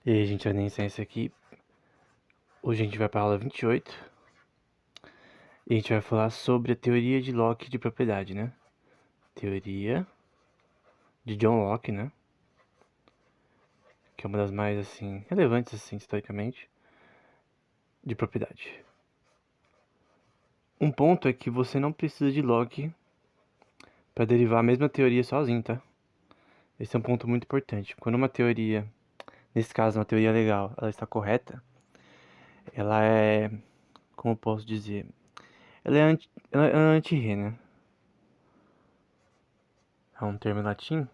E aí, gente, a Ciência aqui. Hoje a gente vai para a aula 28 e a gente vai falar sobre a teoria de Locke de propriedade, né? Teoria de John Locke, né? Que é uma das mais, assim, relevantes, assim, historicamente, de propriedade. Um ponto é que você não precisa de Locke para derivar a mesma teoria sozinho, tá? Esse é um ponto muito importante. Quando uma teoria, nesse caso, uma teoria legal, ela está correta, ela é, como eu posso dizer, ela é anti-rê, né? É um termo em latim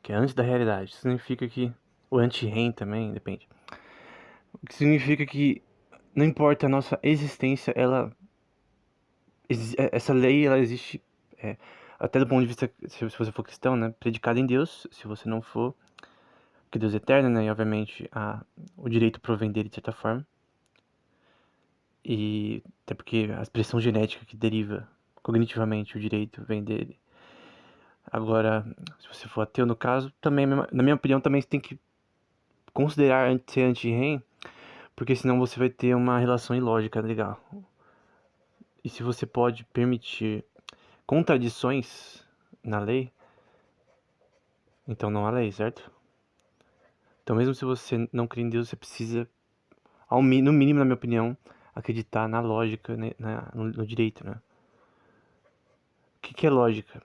que é antes da realidade. Isso significa que o anti-REM também, depende. O que significa que não importa a nossa existência, essa lei ela existe até do ponto de vista, se você for cristão, né, predicada em Deus. Se você não for, que Deus é eterno, né, e obviamente o direito provém dele de certa forma. E até porque a expressão genética que deriva cognitivamente o direito vem dele. Agora, se você for ateu no caso, também, na minha opinião, também você tem que considerar ser anti-REM, porque senão você vai ter uma relação ilógica legal. E se você pode permitir contradições na lei, então não há lei, certo? Então mesmo se você não crê em Deus, você precisa, no mínimo, na minha opinião, acreditar na lógica, né, no direito, né? O que é lógica?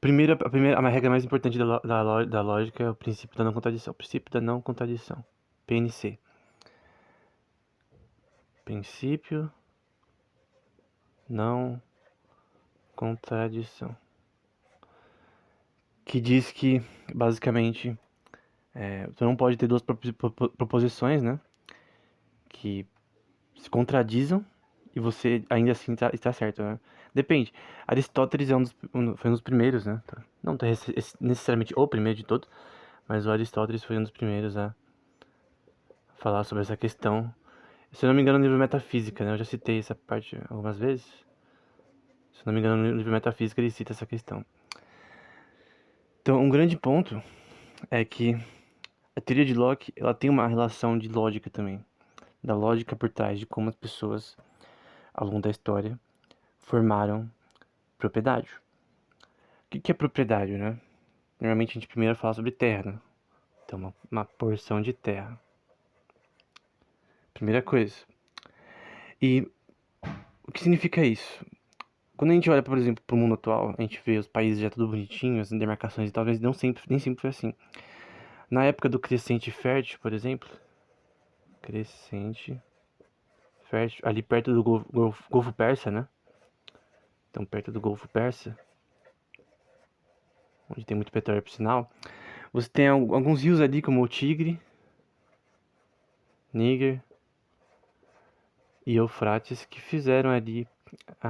A regra mais importante da lógica é o princípio da não contradição. O princípio da não contradição. PNC. Princípio não contradição. Que diz que, basicamente, você não pode ter duas proposições, né? Que se contradizam e você ainda assim está certo, né? Depende. Aristóteles foi um dos primeiros, né? Não necessariamente o primeiro de todos, mas o Aristóteles foi um dos primeiros a falar sobre essa questão. Se eu não me engano, no livro Metafísica, né? Eu já citei essa parte algumas vezes. Se eu não me engano, no livro Metafísica ele cita essa questão. Então, um grande ponto é que a teoria de Locke, ela tem uma relação de lógica também. Da lógica por trás de como as pessoas, ao longo da história, formaram propriedade. O que é propriedade, né? Normalmente a gente primeiro fala sobre terra, né? Então, uma porção de terra. Primeira coisa. E o que significa isso? Quando a gente olha, por exemplo, para o mundo atual, a gente vê os países já tudo bonitinho, as demarcações e tal, mas nem sempre foi assim. Na época do crescente fértil, por exemplo, crescente fértil, ali perto do Golfo Persa, né? Então, perto do Golfo Persa, onde tem muito petróleo por sinal, você tem alguns rios ali, como o Tigre, Níger e Eufrates, que fizeram ali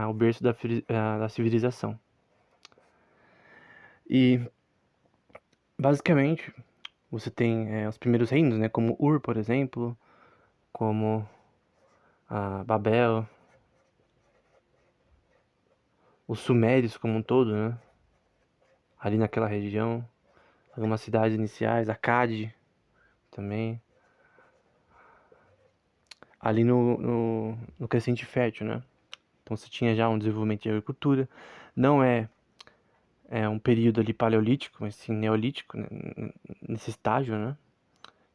o berço da civilização. E, basicamente, você tem os primeiros reinos, né, como Ur, por exemplo, como Babel, os Sumérios como um todo, né, ali naquela região, algumas cidades iniciais, Akkad também, ali no crescente fértil, né. Então você tinha já um desenvolvimento de agricultura, não é um período ali paleolítico, mas sim neolítico, né, nesse estágio, né.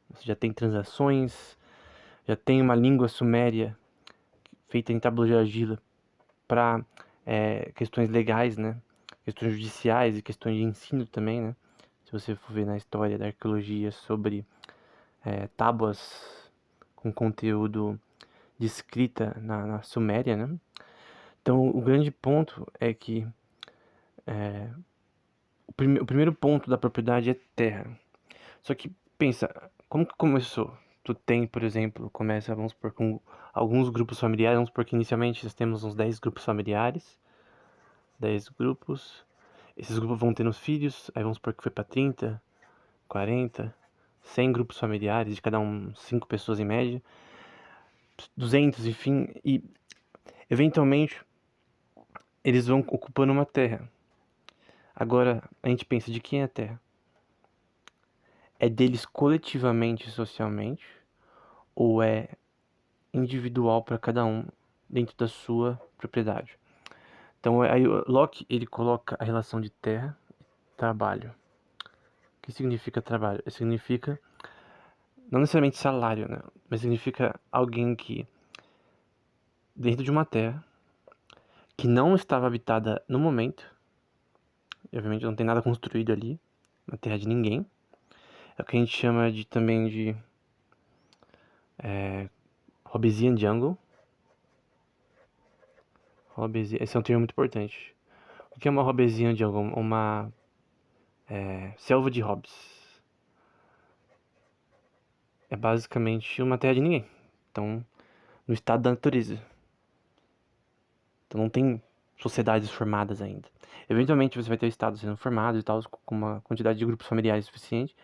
Você já tem transações, já tem uma língua suméria feita em tábuas de argila para questões legais, né? Questões judiciais e questões de ensino também, né? Se você for ver na história da arqueologia sobre tábuas com conteúdo de escrita na Suméria, né? Então, o grande ponto é que o primeiro ponto da propriedade é terra. Só que pensa, como que começou? Tu tem, por exemplo, vamos supor, com alguns grupos familiares, vamos supor que inicialmente nós temos uns 10 grupos familiares, 10 grupos, esses grupos vão tendo filhos, aí vamos supor que foi para 30, 40, 100 grupos familiares, de cada um 5 pessoas em média, 200, enfim, e eventualmente eles vão ocupando uma terra. Agora a gente pensa, de quem é a terra? é deles coletivamente, socialmente, ou é individual para cada um dentro da sua propriedade. Então aí o Locke ele coloca a relação de terra e trabalho. O que significa trabalho? Significa não necessariamente salário, né? Mas significa alguém que dentro de uma terra que não estava habitada no momento, e obviamente não tem nada construído ali, na terra de ninguém. É o que a gente chama de também de Hobbesian Jungle. Esse é um termo muito importante. O que é uma Hobbesian Jungle? Uma selva de hobbes. É basicamente uma terra de ninguém. Então, no estado da natureza. Então não tem sociedades formadas ainda. Eventualmente você vai ter estados sendo formados e tal, com uma quantidade de grupos familiares suficiente.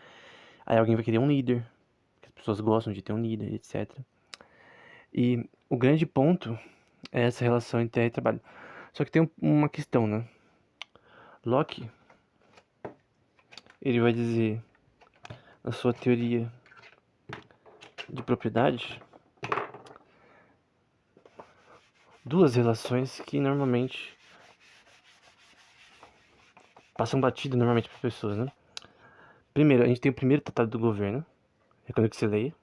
Aí alguém vai querer um líder, que as pessoas gostam de ter um líder, etc. E o grande ponto é essa relação entre terra e trabalho. Só que tem uma questão, né? Locke, ele vai dizer na sua teoria de propriedade duas relações que normalmente passam batido normalmente para as pessoas, né? Primeiro, a gente tem o primeiro tratado do governo, recomendo que você leia.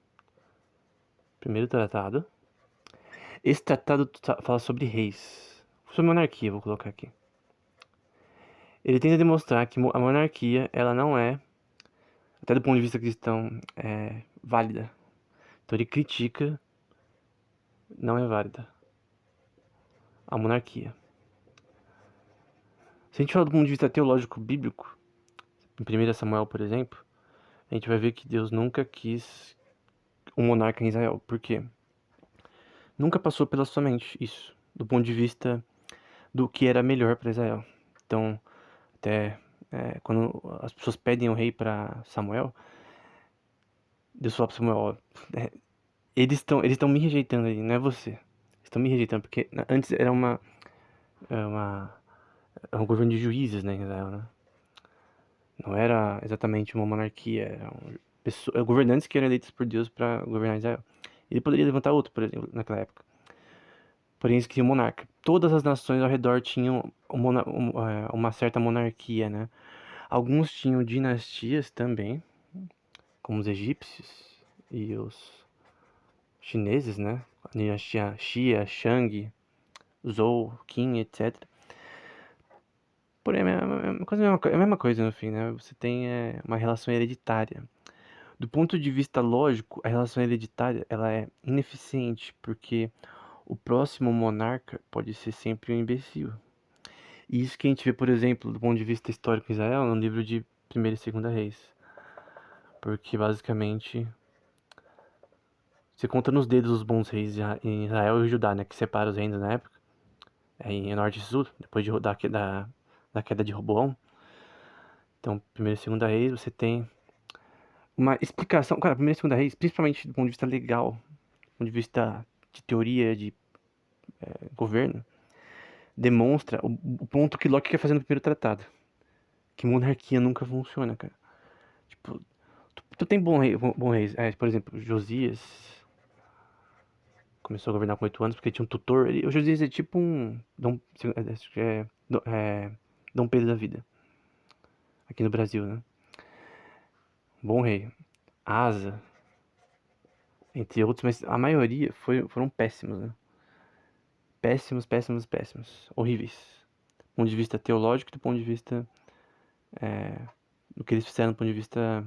Primeiro tratado. Esse tratado fala sobre reis, sobre monarquia, vou colocar aqui. Ele tenta demonstrar que a monarquia, ela não é, até do ponto de vista cristão, válida. Então ele critica, não é válida, a monarquia. Se a gente fala do ponto de vista teológico bíblico, em 1 Samuel, por exemplo, a gente vai ver que Deus nunca quis um monarca em Israel. Por quê? Nunca passou pela sua mente isso, do ponto de vista do que era melhor para Israel. Então, até quando as pessoas pedem um rei para Samuel, Deus fala para Samuel, ó, eles estão me rejeitando aí, não é você. Estão me rejeitando, porque antes era uma, era um governo de juízes, né, em Israel, né? Não era exatamente uma monarquia, eram governantes que eram eleitos por Deus para governar Israel. Ele poderia levantar outro, por exemplo, naquela época. Porém, eles queriam um monarca. Todas as nações ao redor tinham uma certa monarquia, né? Alguns tinham dinastias também, como os egípcios e os chineses, né? A dinastia Xia, Shang, Zhou, Qin, etc. Porém, é a mesma coisa no fim, né? Você tem uma relação hereditária. Do ponto de vista lógico, a relação hereditária ela é ineficiente, porque o próximo monarca pode ser sempre um imbecil. E isso que a gente vê, por exemplo, do ponto de vista histórico em Israel, no livro de Primeira e Segunda Reis. Porque basicamente você conta nos dedos os bons reis em Israel e Judá, né? Que separa os reinos na época. Em norte e sul, depois da queda de Roboão. Então, Primeira e Segunda Reis, você tem uma explicação. Cara, Primeira e Segunda Reis, principalmente do ponto de vista legal, do ponto de vista de teoria, de governo, demonstra o ponto que Locke quer fazer no primeiro tratado. Que monarquia nunca funciona, cara. Tipo, tu tem bom reis. Por exemplo, Josias começou a governar com 8 anos porque tinha um tutor. O Josias é tipo um Dom Pedro da vida. Aqui no Brasil, né? Bom rei. Asa, entre outros, mas a maioria foram péssimos, né? Péssimos, péssimos, péssimos. Horríveis. Do ponto de vista teológico e do ponto de vista do que eles fizeram, do ponto de vista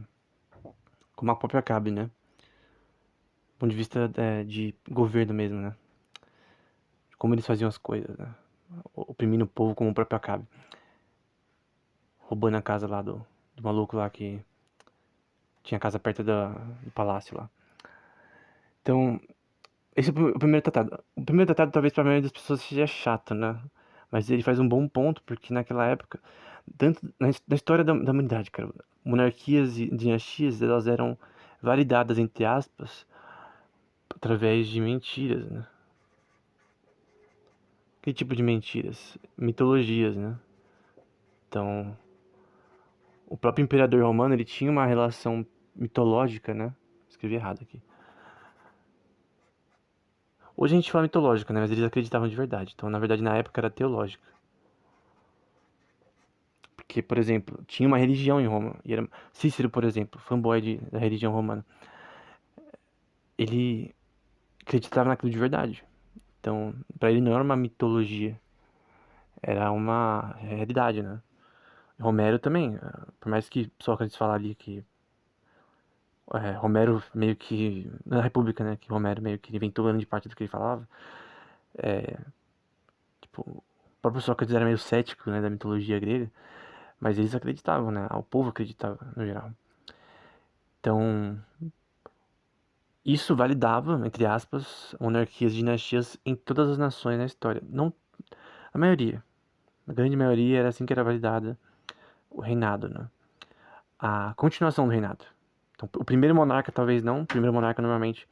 como a própria Acabe, né? Do ponto de vista de governo mesmo, né? Como eles faziam as coisas, né? Oprimindo o povo como o próprio Acabe. Roubando a casa lá do maluco lá que tinha casa perto do palácio lá. Então, esse é o primeiro tratado. O primeiro tratado talvez pra maioria das pessoas seja chato, né? Mas ele faz um bom ponto, porque naquela época, tanto na história da humanidade, cara, monarquias e dinastias, elas eram validadas, entre aspas, através de mentiras, né? Que tipo de mentiras? Mitologias, né? Então, o próprio imperador romano, ele tinha uma relação mitológica, né? Escrevi errado aqui. Hoje a gente fala mitológica, né? Mas eles acreditavam de verdade. Então, na verdade, na época era teológica. Porque, por exemplo, tinha uma religião em Roma. E era Cícero, por exemplo, fanboy da religião romana. Ele acreditava naquilo de verdade. Então, pra ele não era uma mitologia. Era uma realidade, né? Romero também. Por mais que Sócrates falaria que Romero meio que. Na República, né? Que Romero meio que inventou grande parte do que ele falava. Tipo, o próprio Sócrates era meio cético, né? Da mitologia grega. Mas eles acreditavam, né? O povo acreditava, no geral. Então, isso validava, entre aspas, monarquias e dinastias em todas as nações na história. Não a maioria. A grande maioria era assim que era validada o reinado, né? A continuação do reinado. Então, o primeiro monarca talvez não. O primeiro monarca normalmente,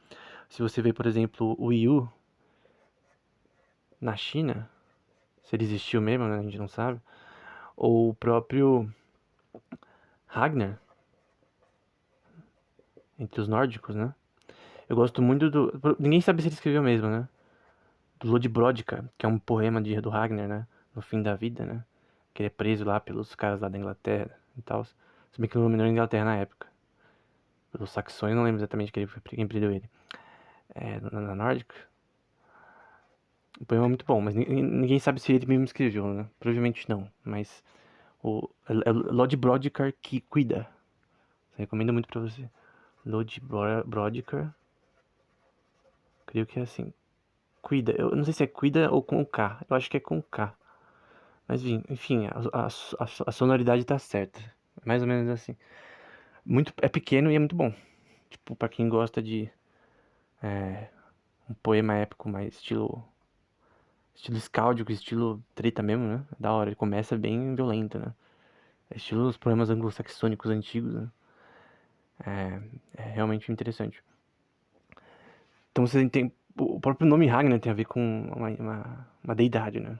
se você vê, por exemplo, o Yu na China, se ele existiu mesmo, né? A gente não sabe. Ou o próprio Ragnar, entre os nórdicos, né? Eu gosto muito do. Ninguém sabe se ele escreveu mesmo, né? Do Lodbrodica, que é um poema do Ragnar, né? No fim da vida, né? Que ele é preso lá pelos caras lá da Inglaterra e tal. Se bem que não dominou a Inglaterra na época. Pelos saxões, não lembro exatamente quem prendeu ele. Na Nórdica. O poema é muito bom, mas ninguém sabe se ele mesmo escreveu, né? Provavelmente não, mas é Lodbrodica que cuida. Recomendo muito pra você. Lodbrodica, creio que é assim. Cuida, eu não sei se é cuida ou com K, eu acho que é com K. Mas enfim, a sonoridade tá certa. Mais ou menos assim. É pequeno e é muito bom. Tipo, pra quem gosta de um poema épico, mais estilo escáldico, estilo treta mesmo, né? Da hora, ele começa bem violento, né? É estilo os poemas anglo-saxônicos antigos, né? É realmente interessante. Então você tem. O próprio nome Ragnar tem a ver com uma deidade, né?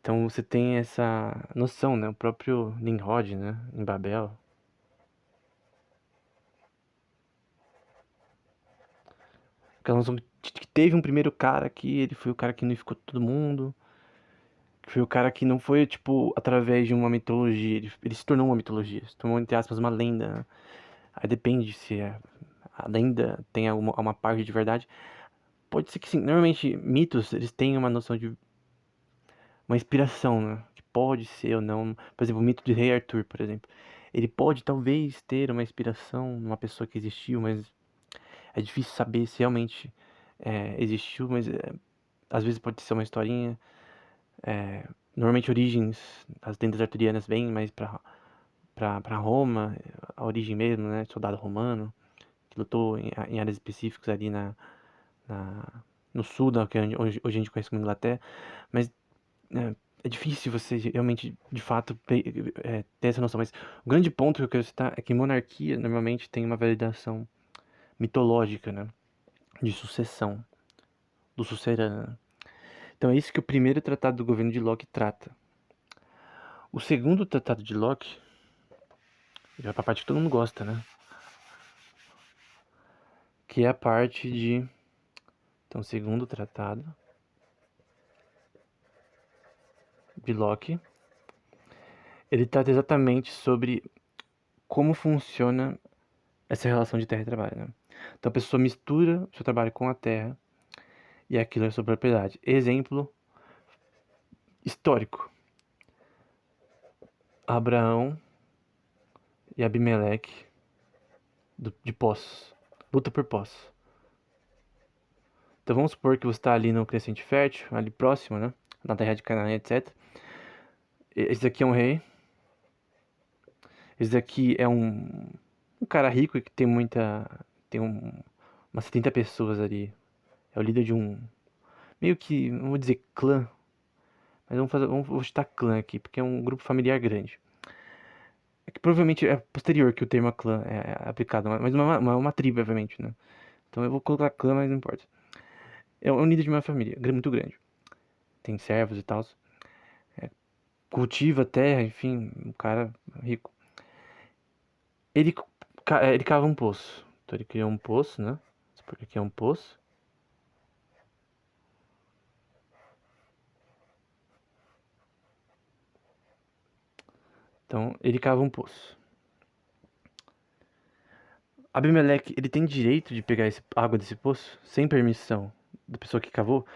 Então você tem essa noção, né? O próprio Nimrod, né? Em Babel. Aquela noção de que teve um primeiro cara aqui, ele foi o cara que unificou todo mundo. Que foi o cara que não foi, tipo, através de uma mitologia. Ele se tornou uma mitologia. Se tornou, entre aspas, uma lenda, né? Aí depende se a lenda tem uma parte de verdade. Pode ser que sim. Normalmente, mitos, eles têm uma noção de uma inspiração, né? Que pode ser ou não. Por exemplo, o mito de Rei Arthur, por exemplo. Ele pode talvez ter uma inspiração numa pessoa que existiu, mas é difícil saber se realmente existiu, mas às vezes pode ser uma historinha. Normalmente origens, as lendas arturianas vêm mais pra Roma, a origem mesmo, né? Soldado romano, que lutou em áreas específicas ali na, no sul, que hoje a gente conhece como Inglaterra, mas é difícil você realmente, de fato, ter essa noção. Mas o grande ponto que eu quero citar é que monarquia normalmente tem uma validação mitológica, né? De sucessão, do sucerano, né? Então é isso que o primeiro tratado do governo de Locke trata. O segundo tratado de Locke, já é pra parte que todo mundo gosta, né? Que é a parte de. Então, segundo tratado de Locke, ele trata exatamente sobre como funciona essa relação de terra e trabalho, né? Então a pessoa mistura o seu trabalho com a terra e aquilo é sua propriedade. Exemplo histórico: Abraão e Abimeleque de poços, luta por poços. Então vamos supor que você está ali no crescente fértil, ali próximo, né? Na terra de Canaã, etc. Esse aqui é um rei. Esse aqui é um cara rico que tem umas 70 pessoas ali. É o líder de um, meio que, não vou dizer clã, mas vou citar clã aqui, porque é um grupo familiar grande. É que provavelmente é posterior que o termo clã é aplicado, mas uma tribo, obviamente, né? Então eu vou colocar clã, mas não importa. É um líder de uma família muito grande. Tem servos e tal. Cultiva terra, enfim, um cara rico. Ele Ele cava um poço. Então ele criou um poço, né? Porque aqui é um poço. Então ele cava um poço. Abimeleque, ele tem direito de pegar água desse poço sem permissão da pessoa que cavou?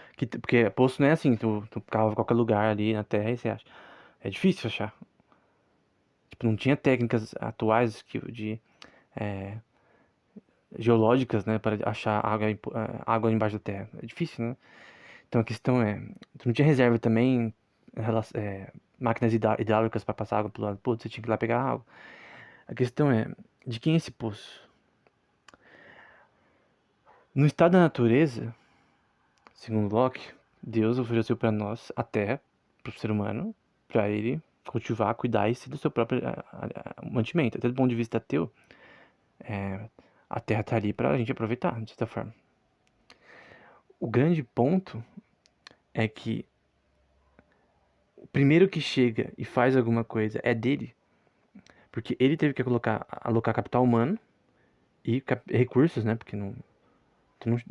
Porque poço não é assim, tu cava em qualquer lugar ali na terra e você acha. É difícil achar. Tipo, não tinha técnicas atuais é, geológicas, né, para achar água embaixo da terra. É difícil, né? Então a questão é, tu não tinha reserva também, máquinas hidráulicas para passar água pro lado do poço, você tinha que ir lá pegar água. A questão é, de quem é esse poço? No estado da natureza, segundo Locke, Deus ofereceu para nós a terra, para o ser humano, para ele cultivar, cuidar e ser do seu próprio mantimento. Até do ponto de vista ateu, a terra tá ali para a gente aproveitar, de certa forma. O grande ponto é que o primeiro que chega e faz alguma coisa é dele, porque ele teve que alocar capital humano e recursos, né? Porque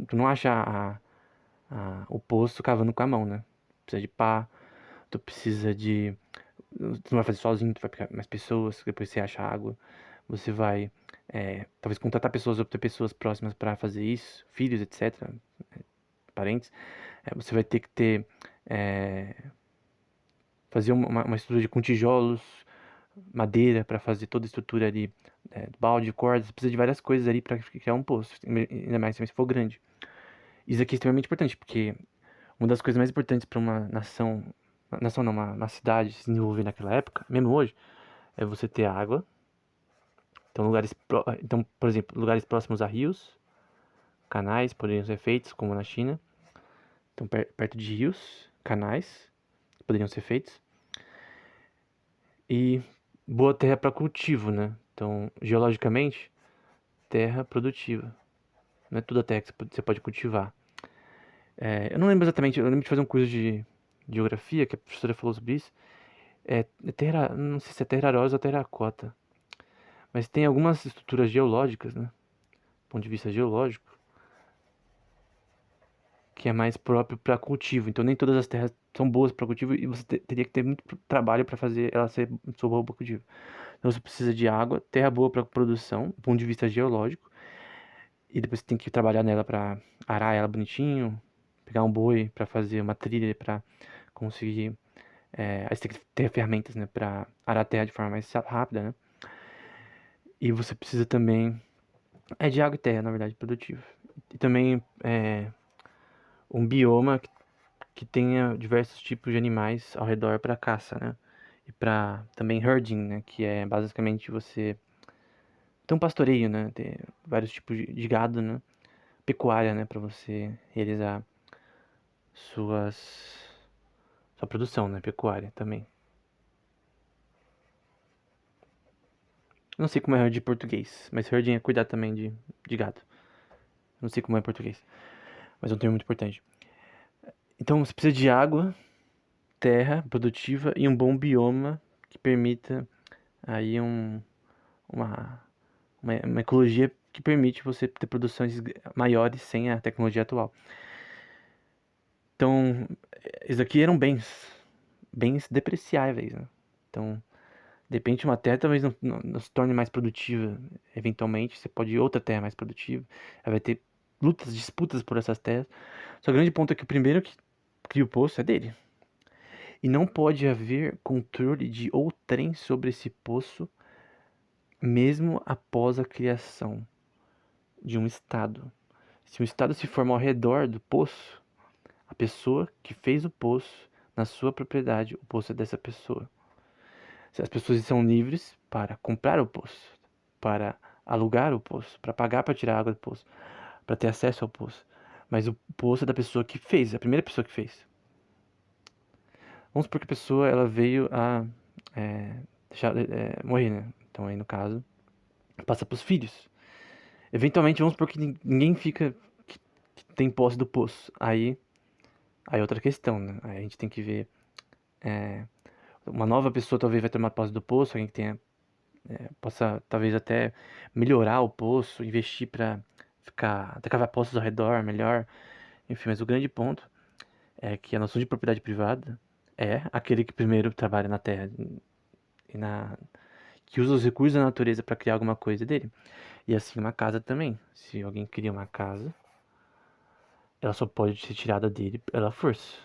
tu não acha o poço cavando com a mão, né? Precisa de pá, tu precisa de. Tu não vai fazer sozinho, tu vai pegar mais pessoas, depois você acha água. Você vai, talvez contratar pessoas ou ter pessoas próximas para fazer isso, filhos, etc., parentes. Você vai ter que ter, fazer uma estrutura com tijolos, madeira para fazer toda a estrutura ali, balde, cordas. Você precisa de várias coisas ali para criar um poço, ainda mais se for grande. Isso aqui é extremamente importante, porque uma das coisas mais importantes para uma nação não, uma cidade se desenvolver naquela época, mesmo hoje, é você ter água. Então, então, por exemplo, lugares próximos a rios, canais poderiam ser feitos, como na China. Então, perto de rios, canais poderiam ser feitos. E boa terra para cultivo, né? Então, geologicamente, terra produtiva. Não é toda terra que você pode cultivar. Eu não lembro exatamente, eu lembro de fazer um curso de geografia, que a professora falou sobre isso. Não sei se é terrarosa ou terracota. Mas tem algumas estruturas geológicas, né? Do ponto de vista geológico, que é mais próprio para cultivo. Então nem todas as terras são boas para cultivo e você teria que ter muito trabalho para fazer ela ser boa para cultivo. Então você precisa de água, terra boa para produção, do ponto de vista geológico, e depois você tem que trabalhar nela para arar ela bonitinho, pegar um boi para fazer uma trilha para conseguir. Aí você tem que ter ferramentas, né, para arar a terra de forma mais rápida, né? E você precisa também de água e terra, na verdade, produtiva. E também um bioma que tenha diversos tipos de animais ao redor para caça, né? E para também herding, né? Que é basicamente você ter um pastoreio, né? Ter vários tipos de gado, né? Pecuária, né? Para você realizar suas sua produção, né? Pecuária também. Não sei como é herd em português, mas herding é cuidar também de gado. Não sei como é em português, mas é um termo muito importante. Então você precisa de água, terra produtiva e um bom bioma que permita aí uma, uma ecologia que permite você ter produções maiores sem a tecnologia atual. Então, isso aqui eram bens depreciáveis, né? Então, de repente uma terra talvez não se torne mais produtiva eventualmente, você pode ir outra terra mais produtiva, aí vai ter lutas, disputas por essas terras. Só que o grande ponto é que o primeiro que cria o poço é dele. E não pode haver controle de outrem sobre esse poço, mesmo após a criação de um estado. Se um estado se forma ao redor do poço, a pessoa que fez o poço, na sua propriedade, o poço é dessa pessoa. As pessoas são livres para comprar o poço, para alugar o poço, para pagar para tirar a água do poço, para ter acesso ao poço. Mas o poço é da pessoa que fez, a primeira pessoa que fez. Vamos supor que a pessoa ela veio a deixar, morrer, né? Então aí no caso, passa para os filhos. Eventualmente vamos supor que ninguém fica que tem posse do poço. Aí outra questão, né? Aí a gente tem que ver uma nova pessoa talvez vai tomar posse do poço, alguém que tenha possa talvez até melhorar o poço, investir para ficar, até cavar poços ao redor melhor, enfim, mas o grande ponto é que a noção de propriedade privada é aquele que primeiro trabalha na terra e que usa os recursos da natureza para criar alguma coisa dele. E assim uma casa também. Se alguém cria uma casa, ela só pode ser tirada dele pela força.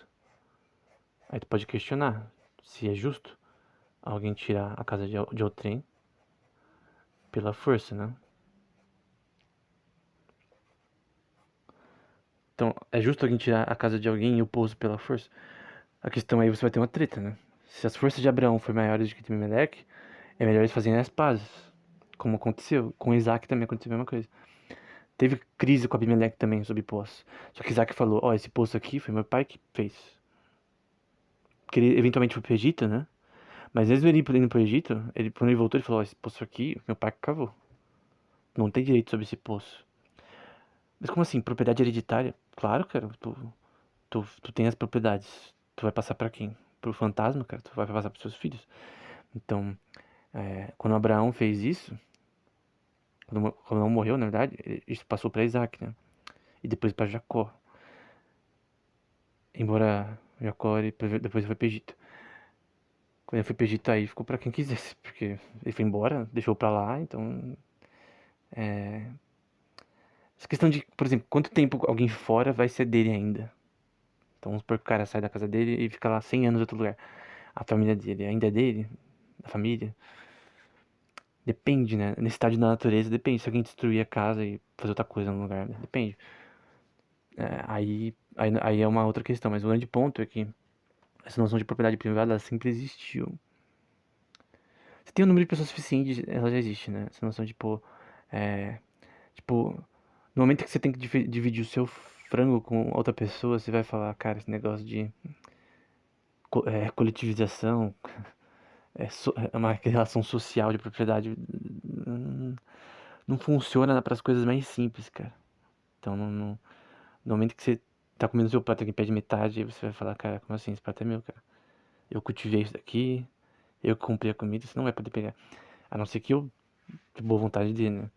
Aí tu pode questionar se é justo alguém tirar a casa de outrem pela força, né? Então, é justo alguém tirar a casa de alguém e o pouso pela força? A questão aí você vai ter uma treta, né? Se as forças de Abraão foram maiores do que de Abimeleque, é melhor eles fazerem as pazes. Como aconteceu. Com Isaac também aconteceu a mesma coisa. Teve crise com Abimeleque também sobre poço. Só que Isaac falou, ó, esse poço aqui foi meu pai que fez. Porque ele eventualmente foi pro Egito, né? Mas mesmo ele indo pro Egito, quando ele voltou, ele falou, ó, esse poço aqui, meu pai que cavou. Não tem direito sobre esse poço. Mas como assim? Propriedade hereditária? Claro, cara. Tu tem as propriedades. Tu vai passar pra quem? Pro fantasma, cara? Tu vai passar pros seus filhos. Então, quando Abraão fez isso, quando Abraão morreu, na verdade, isso passou pra Isaac, né? E depois pra Jacó. Embora Jacó depois foi pro Egito. Quando ele foi pro Egito aí, ficou pra quem quisesse. Porque ele foi embora, deixou pra lá, então... Essa questão de, por exemplo, quanto tempo alguém fora vai ser dele ainda? Então vamos supor que o cara sai da casa dele e fica lá 100 anos em outro lugar. A família dele ainda é dele? Da família? Depende, né? Nesse estádio da natureza, depende. Se alguém destruir a casa e fazer outra coisa no lugar, né? Depende. Aí é uma outra questão. Mas o grande ponto é que essa noção de propriedade privada, ela sempre existiu. Se tem um número de pessoas suficiente, ela já existe, né? Essa noção de, pô, é, tipo, no momento que você tem que dividir o seu frango com outra pessoa, você vai falar, cara, esse negócio de coletivização, é uma relação social de propriedade, não funciona para as coisas mais simples, cara. Então, no momento que você tá comendo seu prato aqui pede metade, você vai falar, cara, como assim? Esse prato é meu, cara. Eu cultivei isso daqui, eu comprei a comida, você não vai poder pegar. A não ser que eu, de boa vontade dele, né?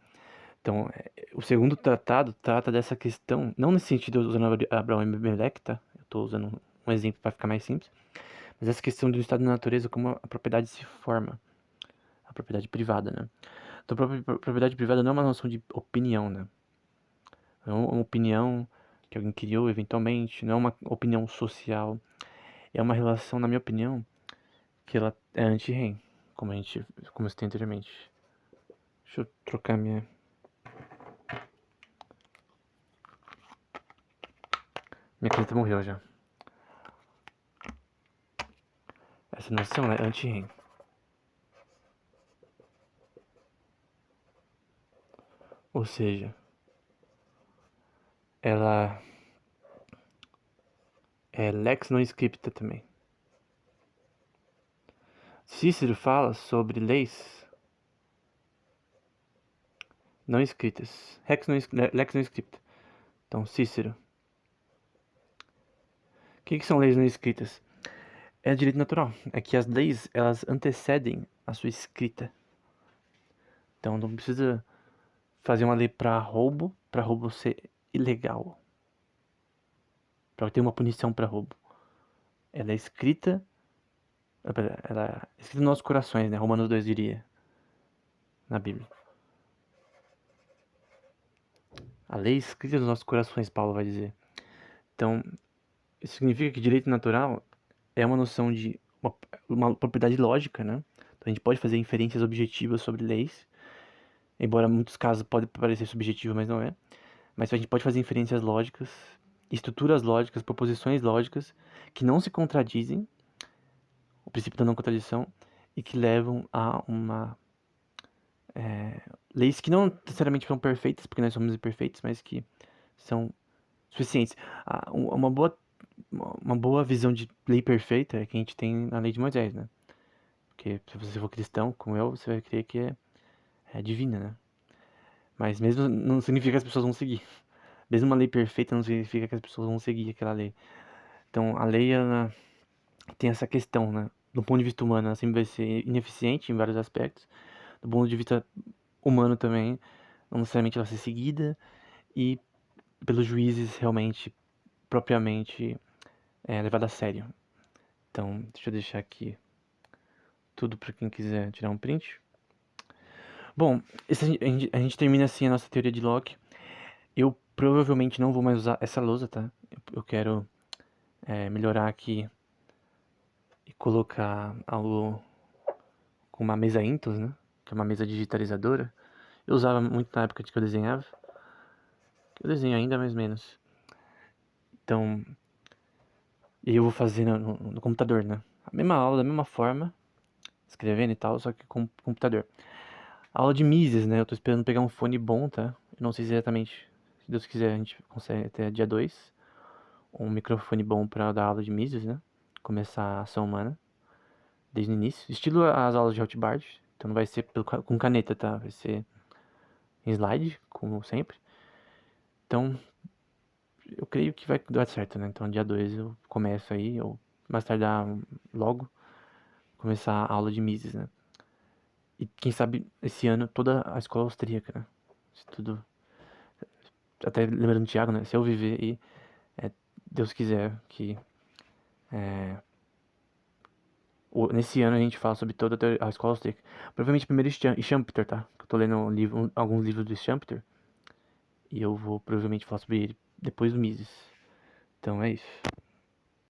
Então, o segundo tratado trata dessa questão, não nesse sentido usando Abraão e Abimeleque, tá? Eu tô usando um exemplo para ficar mais simples, mas essa questão do estado da natureza, como a propriedade se forma, a propriedade privada, né? Então, propriedade privada não é uma noção de opinião, né? Não é uma opinião que alguém criou eventualmente, não é uma opinião social, é uma relação, na minha opinião, que ela é anti-REM, como eu citei anteriormente. Deixa eu trocar minha caneta morreu já. Essa noção é anti-REM. Ou seja, ela é lex non scripta também. Cícero fala sobre leis não escritas. Lex non scripta. Então, Cícero. O que são leis não escritas? É direito natural. É que as leis, elas antecedem a sua escrita. Então, não precisa fazer uma lei para roubo ser ilegal. Para ter uma punição para roubo. Ela é escrita... Ela é escrita nos nossos corações, né? Romanos 2 diria. Na Bíblia. A lei é escrita nos nossos corações, Paulo vai dizer. Então, isso significa que direito natural é uma noção de uma propriedade lógica, né? Então a gente pode fazer inferências objetivas sobre leis, embora em muitos casos pode parecer subjetivo, mas não é. Mas a gente pode fazer inferências lógicas, estruturas lógicas, proposições lógicas que não se contradizem, o princípio da não contradição, e que levam a leis que não necessariamente são perfeitas, porque nós somos imperfeitos, mas que são suficientes. Uma boa visão de lei perfeita é que a gente tem na lei de Moisés, né? Porque se você for cristão, como eu, você vai crer que é divina, né? Mas mesmo não significa que as pessoas vão seguir. Mesmo uma lei perfeita não significa que as pessoas vão seguir aquela lei. Então a lei, ela tem essa questão, né? Do ponto de vista humano, ela sempre vai ser ineficiente em vários aspectos. do ponto de vista humano também, não necessariamente ela ser seguida, e pelos juízes realmente, propriamente, levada a sério. Então, deixa eu deixar aqui tudo para quem quiser tirar um print. Bom, a gente termina assim a nossa teoria de Locke. Eu provavelmente não vou mais usar essa lousa, tá? Eu quero melhorar aqui e colocar algo com uma mesa Intus, né? Que é uma mesa digitalizadora. Eu usava muito na época de que eu desenhava. Eu desenho ainda, mais menos. Então, e eu vou fazer no computador, né? A mesma aula, da mesma forma, escrevendo e tal, só que com computador. A aula de Mises, né? Eu tô esperando pegar um fone bom, tá? Eu não sei exatamente. Se Deus quiser, a gente consegue até dia 2 um microfone bom pra dar aula de Mises, né? Começar a ação humana, desde o início. Estilo as aulas de Hotbart. Então não vai ser com caneta, tá? Vai ser em slide, como sempre. Então, eu creio que vai dar certo, né? Então, dia 2 eu começo aí, ou mais tardar logo, começar a aula de Mises, né? E quem sabe esse ano toda a escola austríaca, né? Se tudo. Até lembrando do Thiago, né? Se eu viver e Deus quiser que nesse ano a gente fala sobre toda a escola austríaca. Provavelmente primeiro Schumpeter, tá? Que eu tô lendo alguns livros do Schumpeter. E eu vou provavelmente falar sobre ele depois do Mises. Então é isso.